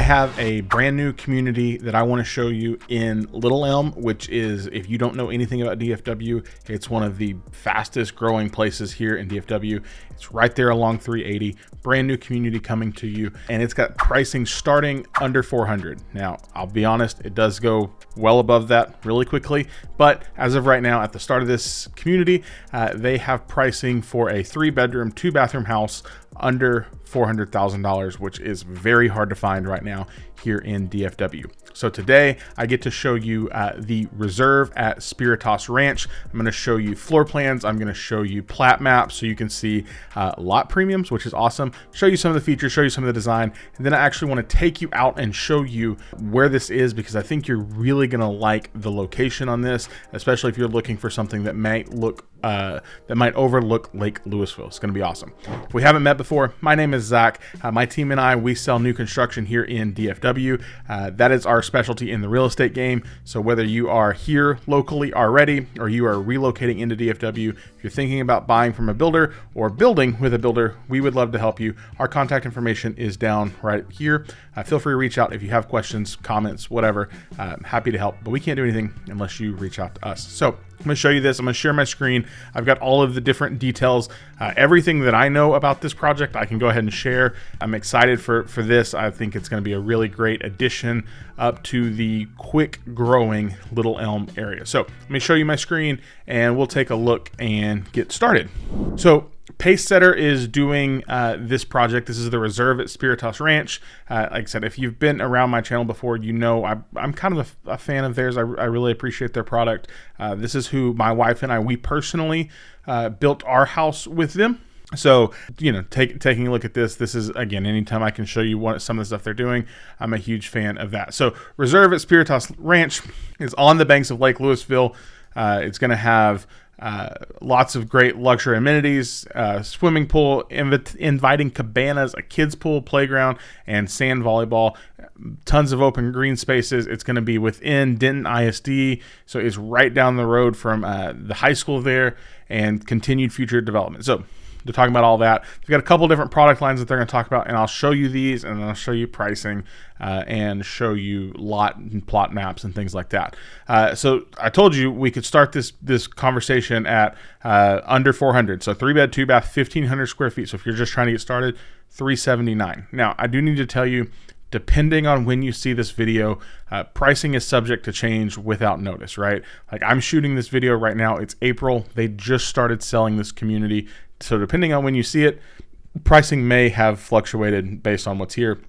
have a brand new community that I want to show you in Little Elm, which is, if you don't know anything about DFW, it's one of the fastest growing places here in DFW. It's right there along 380, brand new community coming to you, and it's got pricing starting under 400. Now, I'll be honest, it does go well above that really quickly, but as of right now, at the start of this community, they have pricing for a 3-bedroom, 2-bathroom house under $400,000, which is very hard to find right now here in DFW. So today I get to show you the reserve at Spiritas Ranch. I'm going to show you floor plans. I'm going to show you plat maps so you can see lot premiums, which is awesome. Show you some of the features, show you some of the design, and then I actually want to take you out and show you where this is, because I think you're really going to like the location on this, especially if you're looking for something that might overlook Lake Lewisville. It's going to be awesome. If we haven't met before, my name is Zach. My team and I, we sell new construction here in DFW. That is our specialty in the real estate game. So whether you are here locally already or you are relocating into DFW, if you're thinking about buying from a builder or building with a builder, we would love to help you. Our contact information is down right here. Feel free to reach out if you have questions, comments, whatever. Happy to help, but we can't do anything unless you reach out to us. So I'm going to show you this. I'm going to share my screen. I've got all of the different details. Everything that I know about this project, I can go ahead and share. I'm excited for this. I think it's going to be a really great addition up to the quick growing Little Elm area. So let me show you my screen and we'll take a look and get started. So Pace Setter is doing this project. This is the reserve at Spiritas Ranch. Like I said, if you've been around my channel before, you know I'm kind of a fan of theirs. I really appreciate their product. This is who my wife and I, we personally built our house with them. So, you know, taking a look at this is, again, anytime I can show you some of the stuff they're doing, I'm a huge fan of that. So Reserve at Spiritas Ranch is on the banks of Lake Lewisville. It's going to have lots of great luxury amenities, swimming pool, inviting cabanas, a kids pool, playground, and sand volleyball. Tons of open green spaces. It's going to be within Denton ISD, so it's right down the road from the high school there, and continued future development. So they're talking about all that. They've got a couple different product lines that they're going to talk about, and I'll show you these, and then I'll show you pricing and show you lot and plot maps and things like that. So I told you we could start this conversation at under 400. So 3-bed, 2-bath, 1,500 square feet. So if you're just trying to get started, $379. Now I do need to tell you, depending on when you see this video, pricing is subject to change without notice, right? Like, I'm shooting this video right now. It's April. They just started selling this community. So depending on when you see it, pricing may have fluctuated based on what's here.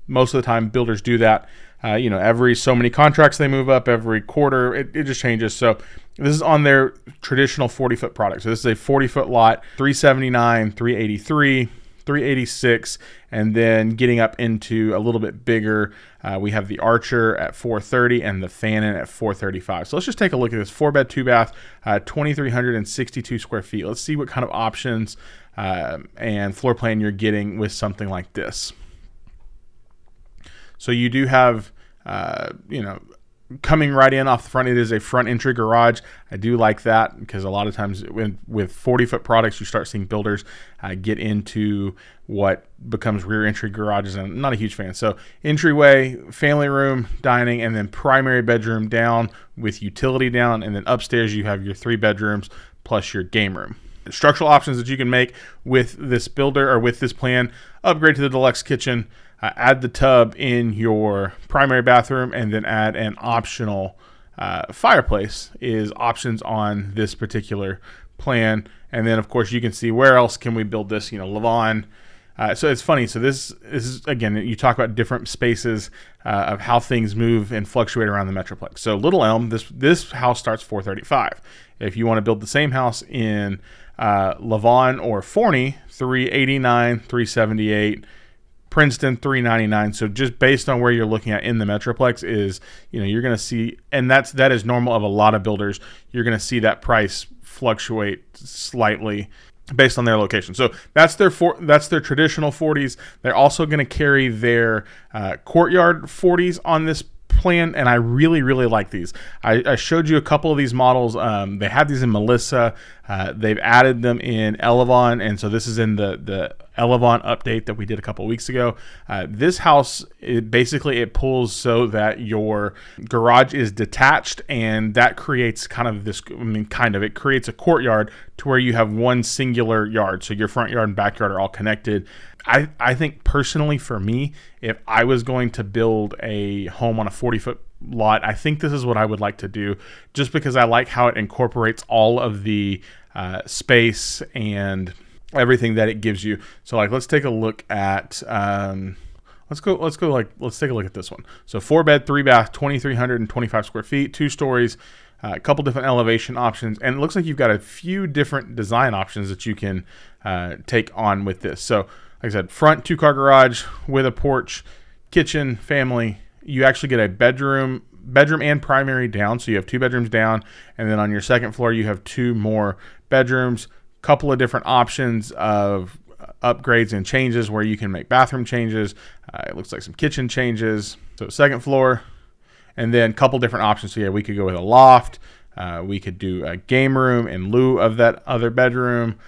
Most of the time, builders do that. You know, every so many contracts they move up, every quarter, it just changes. So this is on their traditional 40-foot product. So this is a 40-foot lot, $379, $383, $386, and then getting up into a little bit bigger, we have the Archer at $430 and the Fannin at $435. So let's just take a look at this 4-bed, 2-bath, 2,362 square feet. Let's see what kind of options and floor plan you're getting with something like this. So you do have, you know, coming right in off the front, it is a front entry garage. I do like that, because a lot of times with 40-foot products, you start seeing builders get into what becomes rear entry garages, and I'm not a huge fan. So entryway, family room, dining, and then primary bedroom down with utility down, and then upstairs you have your 3 bedrooms plus your game room. Structural options that you can make with this builder or with this plan: upgrade to the deluxe kitchen, add the tub in your primary bathroom, and then add an optional fireplace is options on this particular plan. And then, of course, you can see where else can we build this, you know, Lavon. So it's funny. So this is, again, you talk about different spaces of how things move and fluctuate around the Metroplex. So Little Elm, this house starts $435. If you want to build the same house in Lavon or Forney, $389, $378. Princeton, $399. So just based on where you're looking at in the Metroplex is, you know, you're going to see, and that is normal of a lot of builders. You're going to see that price fluctuate slightly based on their location. So that's their traditional 40s. They're also going to carry their courtyard 40s on this plan, and I really, really like these. I showed you a couple of these models. They had these in Melissa. They've added them in Elevon, and so this is in the Elevon update that we did a couple of weeks ago. This house, it pulls so that your garage is detached, and that creates it creates a courtyard to where you have one singular yard. So your front yard and backyard are all connected. I think personally for me, if I was going to build a home on a 40-foot lot, I think this is what I would like to do, just because I like how it incorporates all of the space and everything that it gives you. So like, let's take a look at let's take a look at this one. So 4-bed, 3-bath, 2,325 square feet, 2 stories, a couple different elevation options, and it looks like you've got a few different design options that you can take on with this. So like I said, front 2-car garage with a porch, kitchen, family. You actually get a bedroom and primary down, so you have 2 bedrooms down, and then on your second floor you have 2 more bedrooms. Couple of different options of upgrades and changes where you can make bathroom changes. It looks like some kitchen changes. So second floor, and then a couple different options. So yeah, we could go with a loft. We could do a game room in lieu of that other bedroom.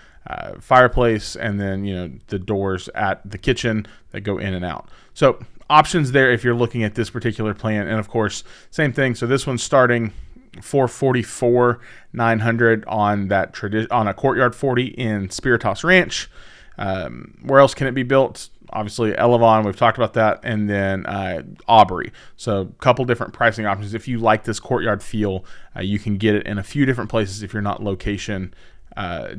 Fireplace, and then the doors at the kitchen that go in and out. So options there if you're looking at this particular plan. And of course, same thing. So this one's starting $444,900 on that on a Courtyard 40 in Spiritas Ranch. Where else can it be built? Obviously Elevon, we've talked about that, and then Aubrey. So a couple different pricing options. If you like this courtyard feel, you can get it in a few different places if you're not location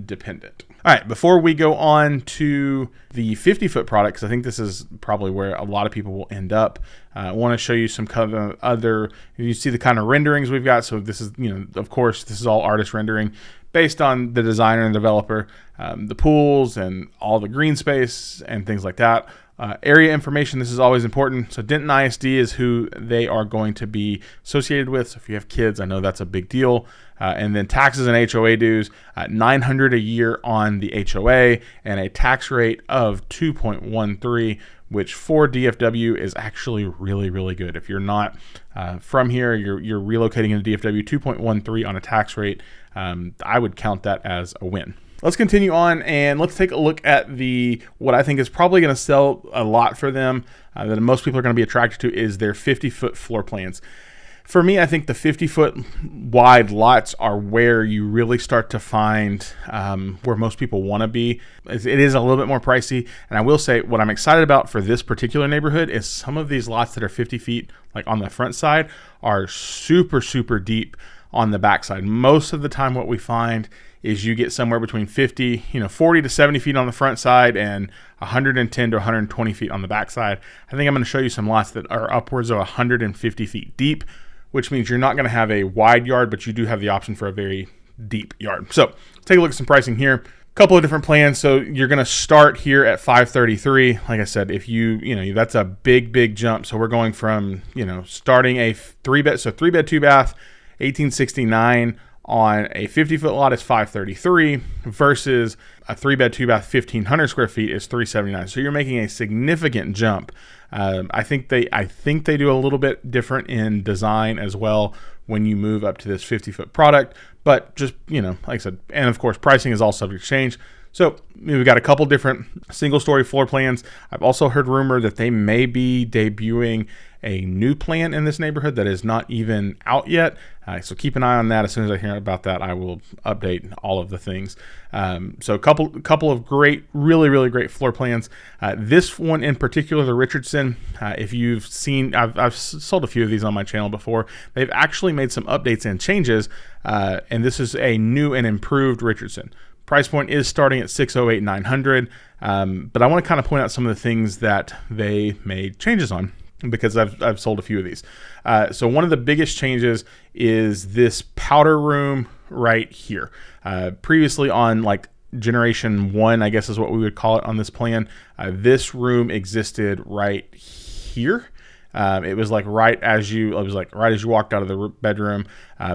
dependent. All right, before we go on to the 50-foot product, because I think this is probably where a lot of people will end up, I want to show you some kind of other, you see the kind of renderings we've got. So this is, of course, this is all artist rendering based on the designer and developer, the pools and all the green space and things like that. Area information, this is always important. So Denton ISD is who they are going to be associated with. So if you have kids, I know that's a big deal. And then taxes and HOA dues, $900 a year on the HOA, and a tax rate of 2.13, which for DFW is actually really, really good. If you're not from here, you're relocating into DFW, 2.13 on a tax rate, I would count that as a win. Let's continue on, and let's take a look at what I think is probably going to sell a lot for them, that most people are going to be attracted to, is their 50-foot floor plans. For me, I think the 50-foot wide lots are where you really start to find where most people want to be. It is a little bit more pricey, and I will say what I'm excited about for this particular neighborhood is some of these lots that are 50 feet, like on the front side, are super, super deep on the back side. Most of the time what we find is you get somewhere between 40 to 70 feet on the front side and 110 to 120 feet on the back side. I think I'm going to show you some lots that are upwards of 150 feet deep, which means you're not going to have a wide yard, but you do have the option for a very deep yard. So take a look at some pricing here. A couple of different plans. So you're going to start here at 533. Like I said, if that's a big jump. So we're going from, starting a 3-bed, so 3-bed, 2-bath, 1869 on a 50-foot lot is 533 versus a 3-bed, 2-bath, 1,500 square feet is 379. So you're making a significant jump. I think they do a little bit different in design as well when you move up to this 50-foot product. But just, like I said, and of course, pricing is all subject to change. So we've got a couple different single-story floor plans. I've also heard rumor that they may be debuting a new plan in this neighborhood that is not even out yet. So keep an eye on that. As soon as I hear about that, I will update all of the things. So a couple of great, really, really great floor plans. This one in particular, the Richardson, if you've seen, I've sold a few of these on my channel before. They've actually made some updates and changes, and this is a new and improved Richardson. Price point is starting at $608,900, but I want to kind of point out some of the things that they made changes on, because I've sold a few of these. So one of the biggest changes is this powder room right here. Previously on like generation 1, I guess is what we would call it on this plan, this room existed right here. It was like right as you walked out of the bedroom.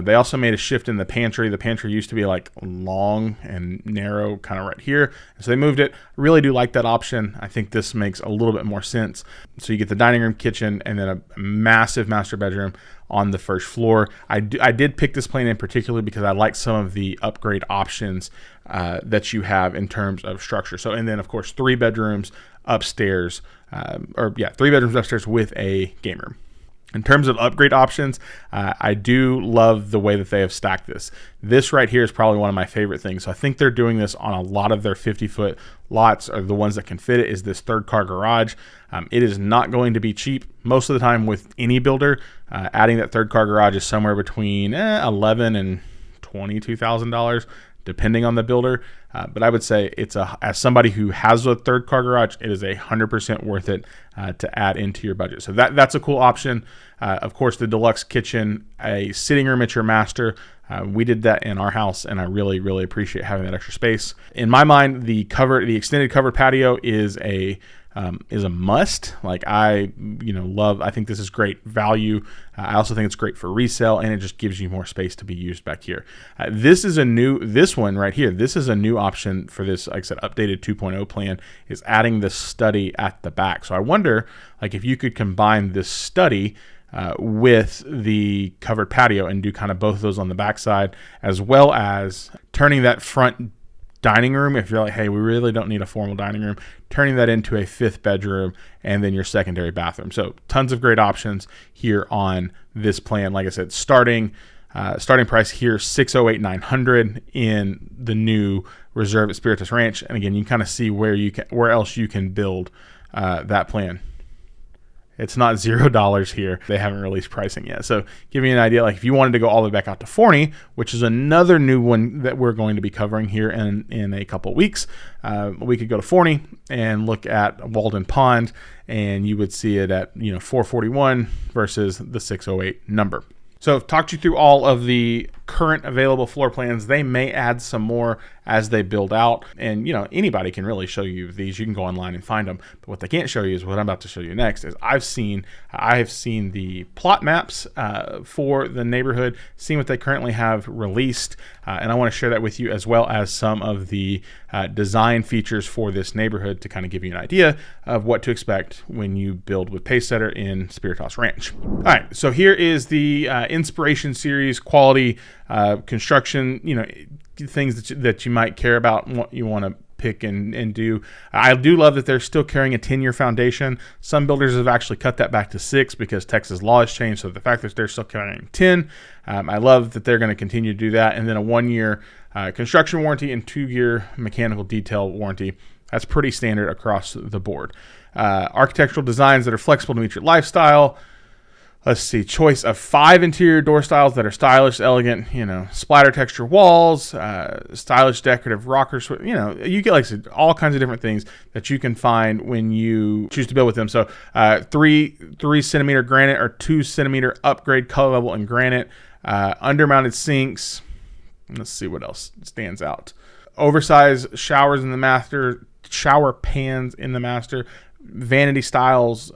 They also made a shift in the pantry. The pantry used to be like long and narrow, kind of right here. So they moved it. I really do like that option. I think this makes a little bit more sense. So you get the dining room, kitchen, and then a massive master bedroom on the first floor. I did pick this plan in particular because I like some of the upgrade options that you have in terms of structure. So, and then of course, 3 bedrooms upstairs, 3 bedrooms upstairs with a game room. In terms of upgrade options, I do love the way that they have stacked this. This right here is probably one of my favorite things. So I think they're doing this on a lot of their 50-foot lots, or the ones that can fit it, is this 3rd car garage. It is not going to be cheap. Most of the time with any builder, adding that 3rd car garage is somewhere between $11,000 and $22,000. Depending on the builder, but I would say as somebody who has a 3rd car garage, it is 100% worth it to add into your budget. So that's a cool option. Of course, the deluxe kitchen, a sitting room at your master. We did that in our house, and I really, really appreciate having that extra space. In my mind, the extended covered patio is a must. Like I think this is great value. I also think it's great for resale, and it just gives you more space to be used back here. This one right here, this is a new option for this, like I said, updated 2.0 plan, is adding the study at the back. So I wonder, like, if you could combine this study with the covered patio and do kind of both of those on the backside, as well as turning that front dining room, if you're like, hey, we really don't need a formal dining room, turning that into a 5th bedroom and then your secondary bathroom. So tons of great options here on this plan. Like I said, starting price here, $608,900 in the new reserve at Spiritas Ranch. And again, you can kind of see where else you can build that plan. It's not $0 here. They haven't released pricing yet. So give you an idea, like if you wanted to go all the way back out to Forney, which is another new one that we're going to be covering here in a couple weeks, we could go to Forney and look at Walden Pond, and you would see it at $441 versus the $608 number. So I've talked you through all of the current available floor plans. They may add some more as they build out. And, anybody can really show you these. You can go online and find them. But what they can't show you is what I'm about to show you next. Is I have seen the plot maps for the neighborhood, seen what they currently have released. And I want to share that with you, as well as some of the design features for this neighborhood to kind of give you an idea of what to expect when you build with Pacesetter in Spiritas Ranch. All right, so here is the Inspiration Series quality construction, things that you might care about and what you want to pick and do. I do love that they're still carrying a 10-year foundation. Some builders have actually cut that back to 6 because Texas law has changed. So the fact that they're still carrying 10, I love that they're going to continue to do that. And then a 1-year construction warranty and 2-year mechanical detail warranty. That's pretty standard across the board. Architectural designs that are flexible to meet your lifestyle. Let's see, choice of 5 interior door styles that are stylish, elegant, splatter texture walls, stylish decorative rockers. You get, like I said, all kinds of different things that you can find when you choose to build with them. So 3 centimeter granite or 2 centimeter upgrade color level in granite, undermounted sinks. Let's see what else stands out. Oversized showers in the master, shower pans in the master, vanity styles,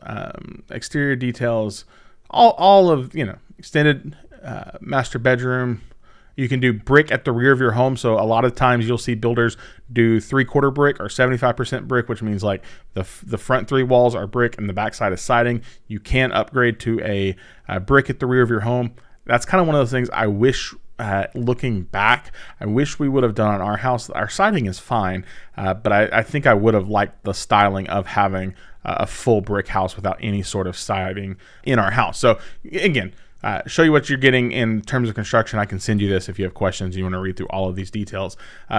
exterior details, all of, extended master bedroom. You can do brick at the rear of your home. So a lot of times you'll see builders do 3/4 brick or 75% brick, which means like the front 3 walls are brick and the backside is siding. You can upgrade to a brick at the rear of your home. That's kind of one of those things I wish, looking back, I wish we would have done on our house. Our siding is fine, but I think I would have liked the styling of having a full brick house without any sort of siding in our house. So again, show you what you're getting in terms of construction. I can send you this if you have questions. You want to read through all of these details.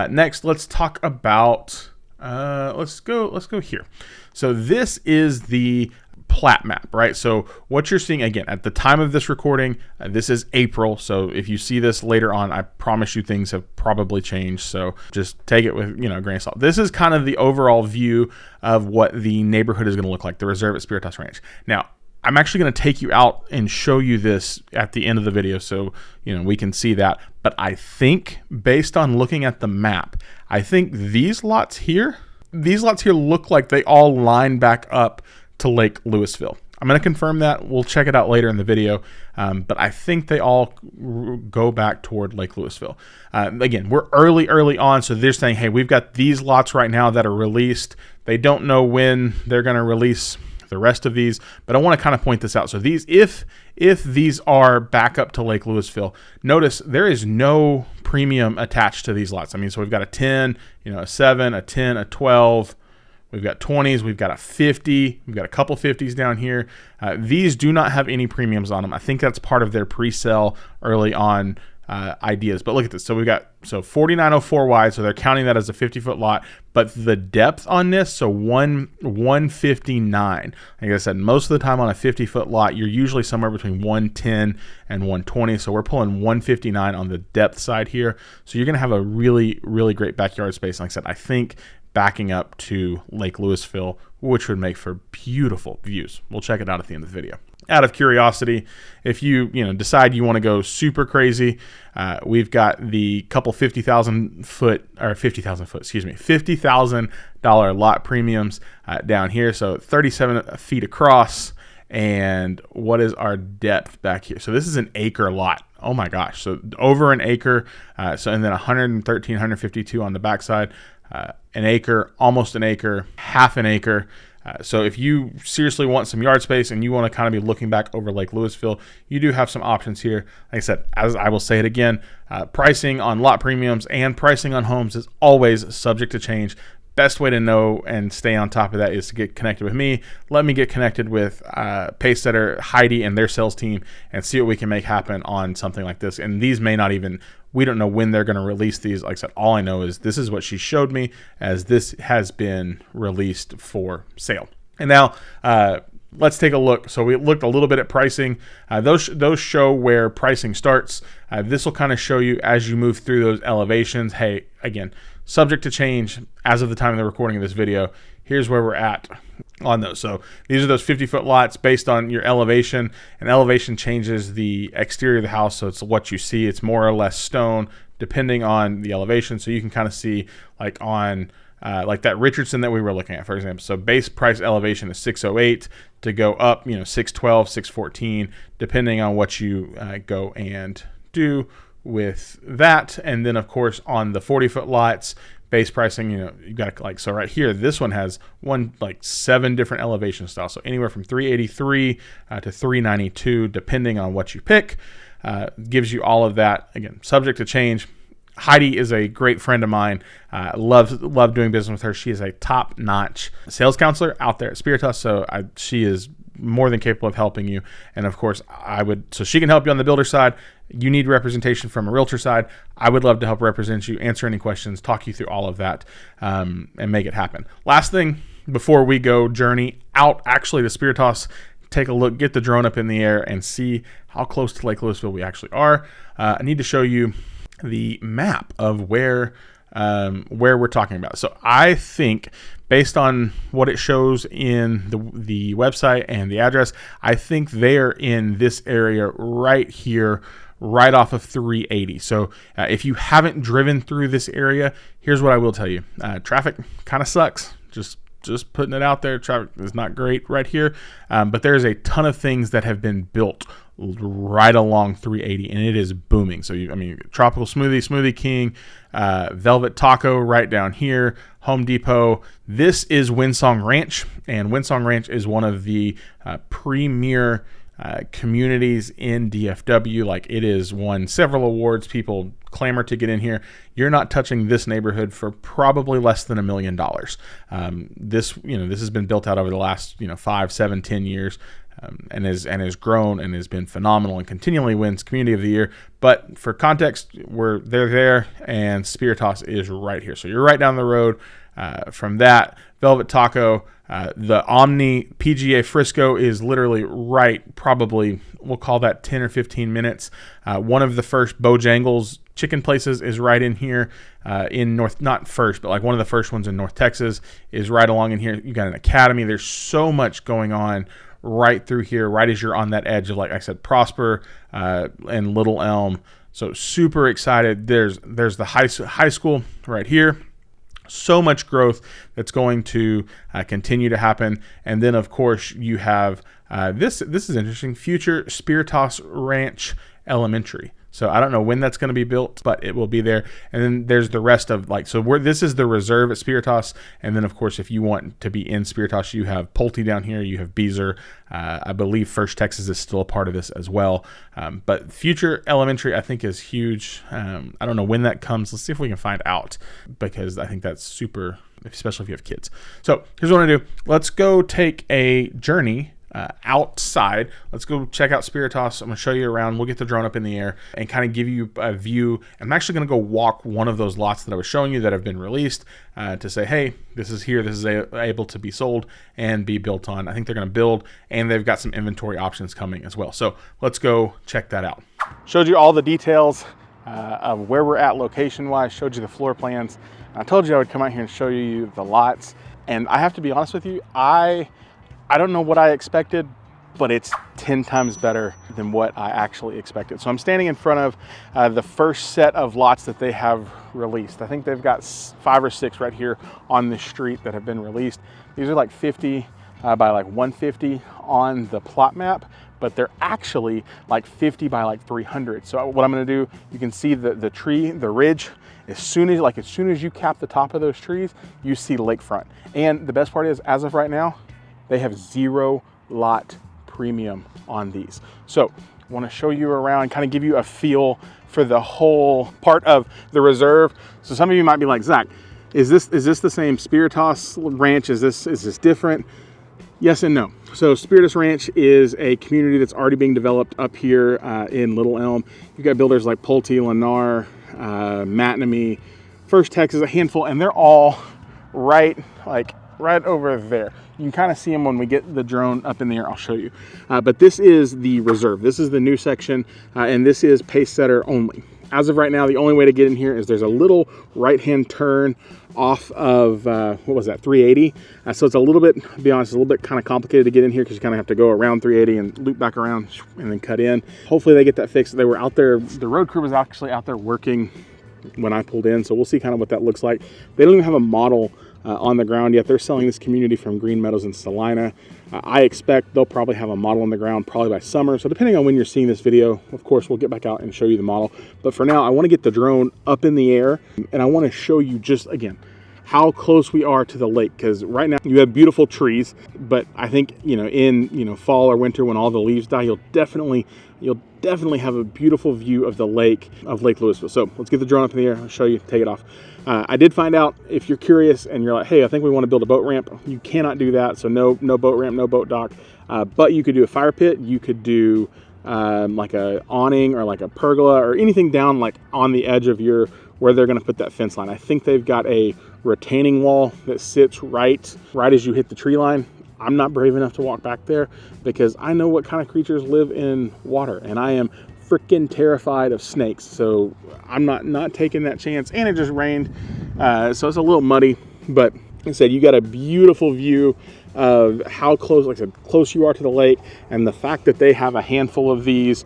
Next, let's talk about, let's go here. So this is the plat map, right? So what you're seeing, again, at the time of this recording, this is April. So if you see this later on, I promise you things have probably changed. So just take it with, a grain of salt. This is kind of the overall view of what the neighborhood is going to look like, the reserve at Spiritas Ranch. Now, I'm actually going to take you out and show you this at the end of the video so, we can see that. But I think, based on looking at the map, I think these lots here look like they all line back up to Lake Lewisville. I'm going to confirm that. We'll check it out later in the video. But I think they all go back toward Lake Lewisville. Again, we're early on. So they're saying, hey, we've got these lots right now that are released. They don't know when they're going to release the rest of these, but I want to kind of point this out. So these, if these are back up to Lake Lewisville, notice there is no premium attached to these lots. I mean, so we've got a 10, a 7, a 10, a 12. We've got 20s, we've got a 50, we've got a couple 50s down here. These do not have any premiums on them. I think that's part of their pre-sale early on ideas. But look at this. So we've got 4904 wide, so they're counting that as a 50-foot lot. But the depth on this, so 159. Like I said, most of the time on a 50-foot lot, you're usually somewhere between 110 and 120. So we're pulling 159 on the depth side here. So you're going to have a really, really great backyard space. Like I said, I think backing up to Lake Lewisville, which would make for beautiful views. We'll check it out at the end of the video. Out of curiosity, if you decide you want to go super crazy, we've got the couple $50,000 lot premiums down here. So 37 feet across. And what is our depth back here? So this is an acre lot. Oh my gosh. So over an acre. And then 113, 152 on the backside. An acre, almost an acre, half an acre. So if you seriously want some yard space and you want to kind of be looking back over Lake Lewisville, you do have some options here. Like I said, as I will say it again, pricing on lot premiums and pricing on homes is always subject to change. Best way to know and stay on top of that is to get connected with me. Let me get connected with Pacesetter, Heidi, and their sales team and see what we can make happen on something like this. And these may not even, we don't know when they're going to release these. Like I said, all I know is this is what she showed me as this has been released for sale. And now let's take a look. So we looked a little bit at pricing. Those show where pricing starts. This will kind of show you as you move through those elevations. Hey, again, subject to change as of the time of the recording of this video. Here's where we're at on those. So these are those 50-foot lots based on your elevation, and elevation changes the exterior of the house. So it's what you see. It's more or less stone depending on the elevation. So you can kind of see like on like that Richardson that we were looking at, for example. So base price elevation is 608 to go up, 612, 614, depending on what you go and do with that. And then of course on the 40-foot lots, base pricing, you've got so right here, this one has 7 different elevation styles. So anywhere from 383 to 392, depending on what you pick, gives you all of that. Again, subject to change. Heidi is a great friend of mine. Love doing business with her. She is a top-notch sales counselor out there at Spiritas. So she is more than capable of helping you. And of course, so she can help you on the builder side. You need representation from a realtor side. I would love to help represent you, answer any questions, talk you through all of that, and make it happen. Last thing before we go journey out actually to Spiritas, take a look, get the drone up in the air and see how close to Lake Lewisville we actually are. I need to show you the map of where we're talking about. So I think based on what it shows in the website and the address, I think they're in this area right here, right off of 380. So if you haven't driven through this area, here's what I will tell you. Traffic kind of sucks. Just putting it out there. Traffic is not great right here, but there's a ton of things that have been built right along 380, and it is booming. So Tropical Smoothie King, Velvet Taco right down here, Home Depot. This is Windsong Ranch, and Windsong Ranch is one of the premier communities in DFW. It is won several awards. People clamor to get in here. You're not touching this neighborhood for probably less than $1 million. This has been built out over the last 5, 7, 10 years. And has grown and has been phenomenal and continually wins Community of the Year. But for context, they're there, and Spiritas is right here. So you're right down the road from that. Velvet Taco, the Omni PGA Frisco is literally right, probably we'll call that 10 or 15 minutes. One of the first Bojangles chicken places is right in here in not first, but one of the first ones in North Texas is right along in here. You got an Academy. There's so much going on right through here, right as you're on that edge of, like I said, Prosper and Little Elm. So super excited. There's the high school right here. So much growth that's going to continue to happen. And then, of course, you have This is interesting. Future Spiritas Ranch Elementary. So I don't know when that's going to be built, but it will be there. And then there's the rest of this is the reserve at Spiritas. And then of course, if you want to be in Spiritas, you have Pulte down here, you have Beezer. I believe First Texas is still a part of this as well. But Future Elementary, I think, is huge. I don't know when that comes. Let's see if we can find out, because I think that's super, especially if you have kids. So here's what I'm gonna do. Let's go take a journey outside. Let's go check out Spiritas. I'm going to show you around. We'll get the drone up in the air and kind of give you a view. I'm actually going to go walk one of those lots that I was showing you that have been released to say, hey, this is here. This is able to be sold and be built on. I think they're going to build, and they've got some inventory options coming as well. So let's go check that out. Showed you all the details of where we're at location-wise. Showed you the floor plans. I told you I would come out here and show you the lots. And I have to be honest with you, I don't know what I expected, but it's 10 times better than what I actually expected. So I'm standing in front of the first set of lots that they have released. I think they've got 5 or 6 right here on the street that have been released. These are like 50 by like 150 on the plot map, but they're actually like 50 by like 300. So what I'm gonna do, you can see the tree, the ridge. As soon as you cap the top of those trees, you see lakefront. And the best part is, as of right now, they have 0 lot premium on these. So I want to show you around, kind of give you a feel for the whole part of the reserve. So some of you might be like, Zach, is this the same Spiritas Ranch? Is this different? Yes and no. So Spiritas Ranch is a community that's already being developed up here in Little Elm. You've got builders like Pulte, Lennar, Matnami, First Texas, a handful, and they're all right over there. You can kind of see them when we get the drone up in the air. I'll show you. But this is the reserve. This is the new section, and this is pace setter only. As of right now, the only way to get in here is there's a little right-hand turn off of, 380. So it's a little bit, to be honest, a little bit kind of complicated to get in here because you kind of have to go around 380 and loop back around and then cut in. Hopefully they get that fixed. They were out there, the road crew was actually out there working when I pulled in, so we'll see kind of what that looks like. They don't even have a model on the ground yet. They're selling this community from Green Meadows in Salina. I expect they'll probably have a model on the ground probably by summer. So depending on when you're seeing this video, of course, we'll get back out and show you the model. But for now, I want to get the drone up in the air, and I want to show you just, again, how close we are to the lake, because right now you have beautiful trees, but I think, in fall or winter when all the leaves die, you'll definitely have a beautiful view of the lake, of Lake Lewisville. So let's get the drone up in the air. I'll show you, take it off. I did find out, if you're curious and you're like, hey, I think we want to build a boat ramp, you cannot do that. So no boat ramp, no boat dock, but you could do a fire pit. You could do like a awning or like a pergola or anything down like on the edge of where they're going to put that fence line. I think they've got a retaining wall that sits right as you hit the tree line. I'm not brave enough to walk back there because I know what kind of creatures live in water, and I am freaking terrified of snakes. So I'm not taking that chance. And it just rained, so it's a little muddy. But like I said, you got a beautiful view of how close, like I said, close you are to the lake, and the fact that they have a handful of these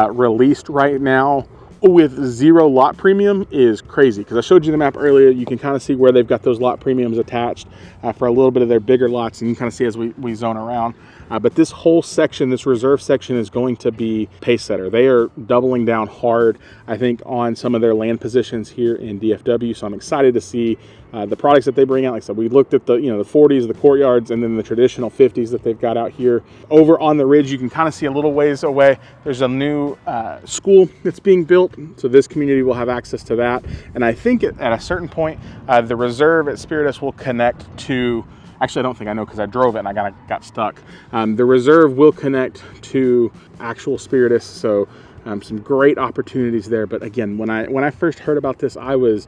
released right now with 0 lot premium is crazy, because I showed you the map earlier. You can kind of see where they've got those lot premiums attached for a little bit of their bigger lots, and you can kind of see as we zone around. But this whole section, this reserve section, is going to be pace setter. They are doubling down hard, I think, on some of their land positions here in DFW. So I'm excited to see the products that they bring out. Like I said, we looked at the 40s, the courtyards, and then the traditional 50s that they've got out here. Over on the ridge, you can kind of see a little ways away, there's a new school that's being built. So this community will have access to that. And I think at a certain point, the reserve at Spiritas will connect to, actually, I don't think I know because I drove it and I got stuck. The reserve will connect to actual Spiritas, so some great opportunities there. But again, when I first heard about this, I was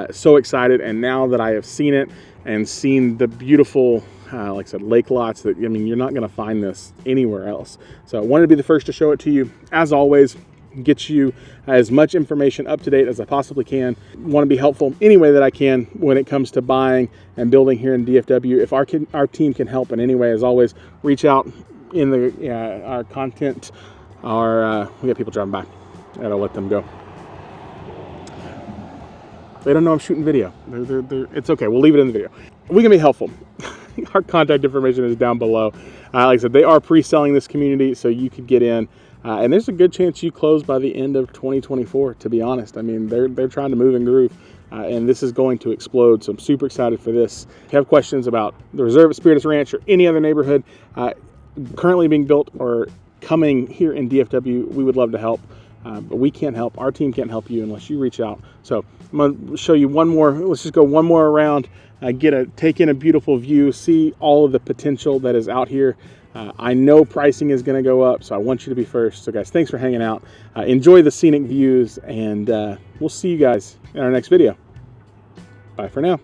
so excited, and now that I have seen it and seen the beautiful, like I said, lake lots, that, I mean, you're not going to find this anywhere else. So I wanted to be the first to show it to you. As always, get you as much information up to date as I possibly can. Want to be helpful any way that I can when it comes to buying and building here in DFW. If our team can help in any way, as always, reach out in our content. We got people driving by. I gotta let them go. They don't know I'm shooting video. It's okay. We'll leave it in the video. We can be helpful. our contact information is down below. Like I said, they are pre-selling this community, so you could get in. And there's a good chance you close by the end of 2024, to be honest. I mean, they're trying to move and groove, and this is going to explode. So I'm super excited for this. If you have questions about the Reserve at Spiritas Ranch or any other neighborhood currently being built or coming here in DFW, we would love to help. But we can't help. Our team can't help you unless you reach out. So I'm going to show you one more. Let's just go one more around, take in a beautiful view, see all of the potential that is out here. I know pricing is going to go up, so I want you to be first. So guys, thanks for hanging out. Enjoy the scenic views, and we'll see you guys in our next video. Bye for now.